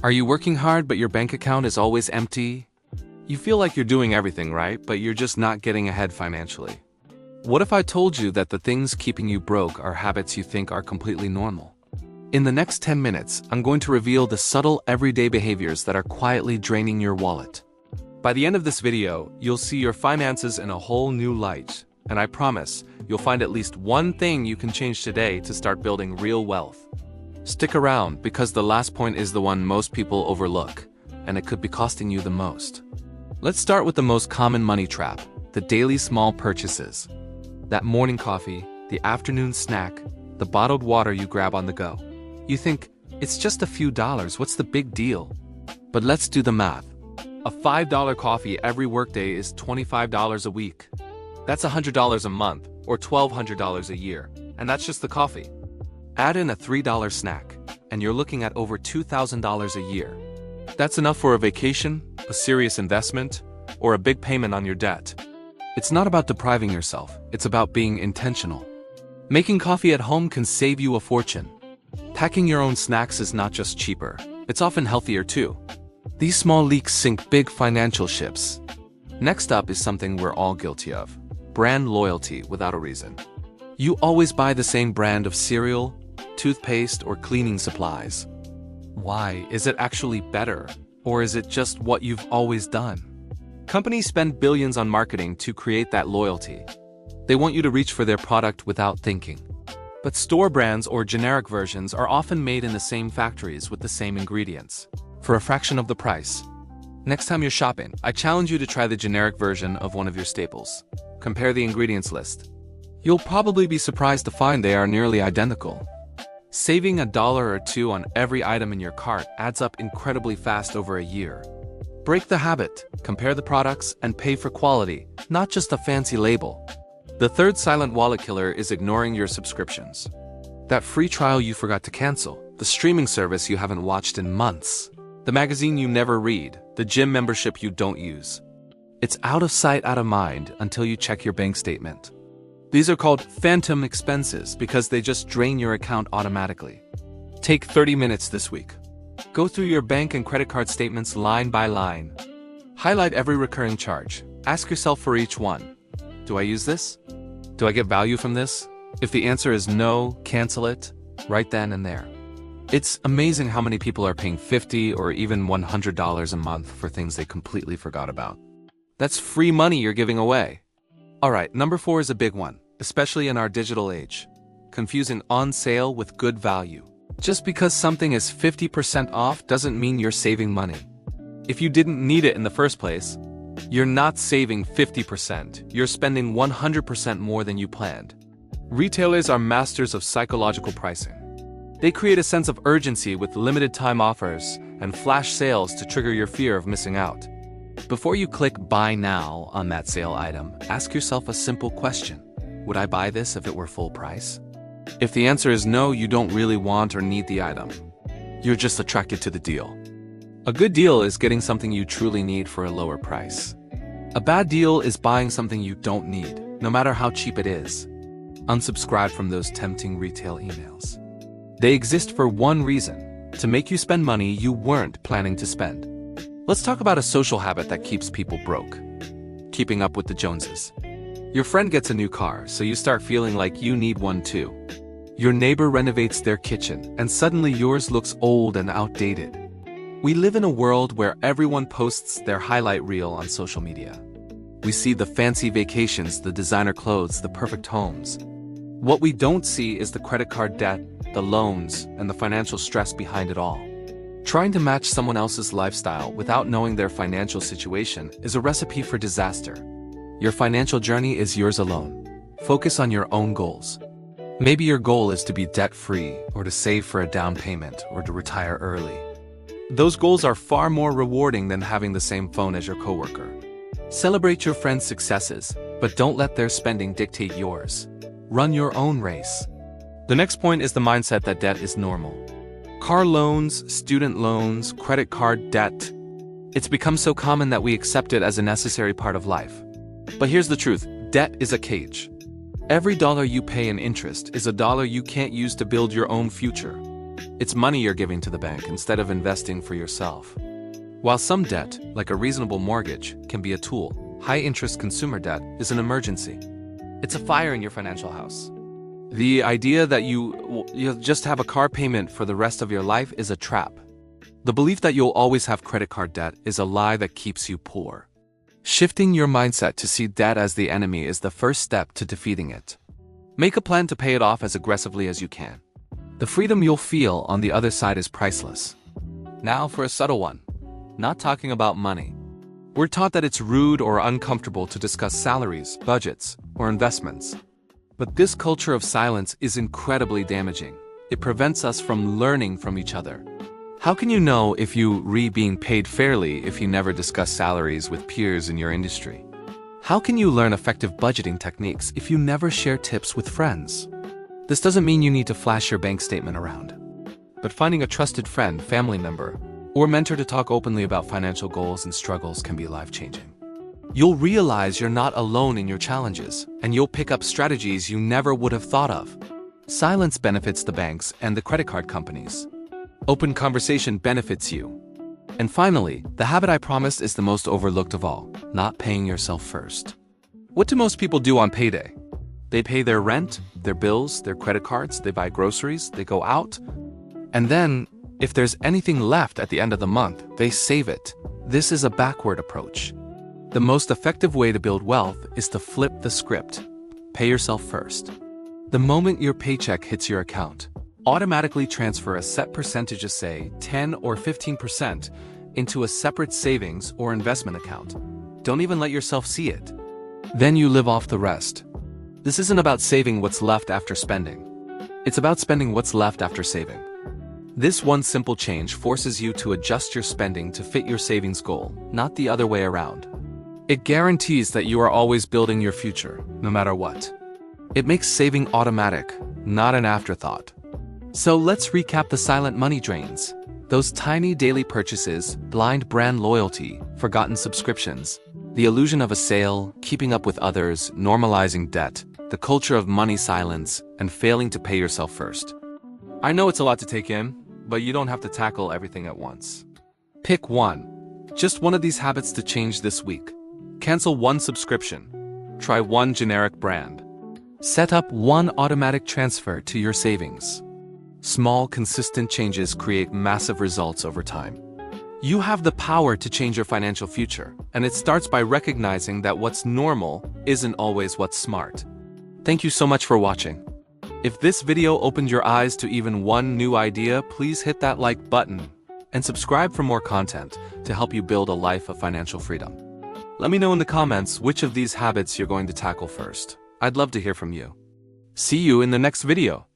Are you working hard but your bank account is always empty? You feel like you're doing everything right, but you're just not getting ahead financially. What if I told you that the things keeping you broke are habits you think are completely normal? In the next 10 minutes, I'm going to reveal the subtle everyday behaviors that are quietly draining your wallet. By the end of this video, you'll see your finances in a whole new light, and I promise, you'll find at least one thing you can change today to start building real wealth. Stick around, because the last point is the one most people overlook, and it could be costing you the most. Let's start with the most common money trap, the daily small purchases. That morning coffee, the afternoon snack, the bottled water you grab on the go. You think, it's just a few dollars, what's the big deal? But let's do the math. A $5 coffee every workday is $25 a week. That's $100 a month, or $1,200 a year, and that's just the coffee. Add in a $3 snack, and you're looking at over $2,000 a year. That's enough for a vacation, a serious investment, or a big payment on your debt. It's not about depriving yourself, it's about being intentional. Making coffee at home can save you a fortune. Packing your own snacks is not just cheaper, it's often healthier too. These small leaks sink big financial ships. Next up is something we're all guilty of: brand loyalty without a reason. You always buy the same brand of cereal, toothpaste, or cleaning supplies. Why? Is it actually better? Or is it just what you've always done? Companies spend billions on marketing to create that loyalty. They want you to reach for their product without thinking. But store brands or generic versions are often made in the same factories with the same ingredients, for a fraction of the price. Next time you're shopping, I challenge you to try the generic version of one of your staples. Compare the ingredients list. You'll probably be surprised to find they are nearly identical. Saving $1 or $2 on every item in your cart adds up incredibly fast over a year. Break the habit, compare the products, and pay for quality, not just a fancy label. The third silent wallet killer is ignoring your subscriptions. That free trial you forgot to cancel, the streaming service you haven't watched in months, the magazine you never read, the gym membership you don't use. It's out of sight, out of mind until you check your bank statement. These are called phantom expenses because they just drain your account automatically. Take 30 minutes this week. Go through your bank and credit card statements line by line. Highlight every recurring charge. Ask yourself for each one: do I use this? Do I get value from this? If the answer is no, cancel it, right then and there. It's amazing how many people are paying $50 or even $100 a month for things they completely forgot about. That's free money you're giving away. Alright, number 4 is a big one, especially in our digital age. Confusing on sale with good value. Just because something is 50% off doesn't mean you're saving money. If you didn't need it in the first place, you're not saving 50%, you're spending 100% more than you planned. Retailers are masters of psychological pricing. They create a sense of urgency with limited time offers and flash sales to trigger your fear of missing out. Before you click buy now on that sale item, ask yourself a simple question: would I buy this if it were full price? If the answer is no, you don't really want or need the item. You're just attracted to the deal. A good deal is getting something you truly need for a lower price. A bad deal is buying something you don't need, no matter how cheap it is. Unsubscribe from those tempting retail emails. They exist for one reason: to make you spend money you weren't planning to spend. Let's talk about a social habit that keeps people broke: keeping up with the Joneses. Your friend gets a new car, so you start feeling like you need one too. Your neighbor renovates their kitchen, and suddenly yours looks old and outdated. We live in a world where everyone posts their highlight reel on social media. We see the fancy vacations, the designer clothes, the perfect homes. What we don't see is the credit card debt, the loans, and the financial stress behind it all. Trying to match someone else's lifestyle without knowing their financial situation is a recipe for disaster. Your financial journey is yours alone. Focus on your own goals. Maybe your goal is to be debt-free, or to save for a down payment, or to retire early. Those goals are far more rewarding than having the same phone as your coworker. Celebrate your friends' successes, but don't let their spending dictate yours. Run your own race. The next point is the mindset that debt is normal. Car loans, student loans, credit card debt. It's become so common that we accept it as a necessary part of life. But here's the truth: debt is a cage. Every dollar you pay in interest is a dollar you can't use to build your own future. It's money you're giving to the bank instead of investing for yourself. While some debt, like a reasonable mortgage, can be a tool, high-interest consumer debt is an emergency. It's a fire in your financial house. The idea that you'll just have a car payment for the rest of your life is a trap. The belief that you'll always have credit card debt is a lie that keeps you poor. Shifting your mindset to see debt as the enemy is the first step to defeating it. Make a plan to pay it off as aggressively as you can. The freedom you'll feel on the other side is priceless. Now for a subtle one. Not talking about money. We're taught that it's rude or uncomfortable to discuss salaries, budgets, or investments. But this culture of silence is incredibly damaging. It prevents us from learning from each other. How can you know if you're being paid fairly if you never discuss salaries with peers in your industry? How can you learn effective budgeting techniques if you never share tips with friends? This doesn't mean you need to flash your bank statement around. But finding a trusted friend, family member, or mentor to talk openly about financial goals and struggles can be life-changing. You'll realize you're not alone in your challenges, and you'll pick up strategies you never would have thought of. Silence benefits the banks and the credit card companies. Open conversation benefits you. And finally, the habit I promised is the most overlooked of all, not paying yourself first. What do most people do on payday? They pay their rent, their bills, their credit cards, they buy groceries, they go out, and then, if there's anything left at the end of the month, they save it. This is a backward approach. The most effective way to build wealth is to flip the script. Pay yourself first. The moment your paycheck hits your account, automatically transfer a set percentage of, say, 10 or 15% into a separate savings or investment account. Don't even let yourself see it. Then you live off the rest. This isn't about saving what's left after spending. It's about spending what's left after saving. This one simple change forces you to adjust your spending to fit your savings goal, not the other way around. It guarantees that you are always building your future, no matter what. It makes saving automatic, not an afterthought. So let's recap the silent money drains. Those tiny daily purchases, blind brand loyalty, forgotten subscriptions, the illusion of a sale, keeping up with others, normalizing debt, the culture of money silence, and failing to pay yourself first. I know it's a lot to take in, but you don't have to tackle everything at once. Pick one. Just one of these habits to change this week. Cancel one subscription. Try one generic brand. Set up one automatic transfer to your savings. Small, consistent changes create massive results over time. You have the power to change your financial future, and it starts by recognizing that what's normal isn't always what's smart. Thank you so much for watching. If this video opened your eyes to even one new idea, please hit that like button and subscribe for more content to help you build a life of financial freedom. Let me know in the comments which of these habits you're going to tackle first. I'd love to hear from you. See you in the next video.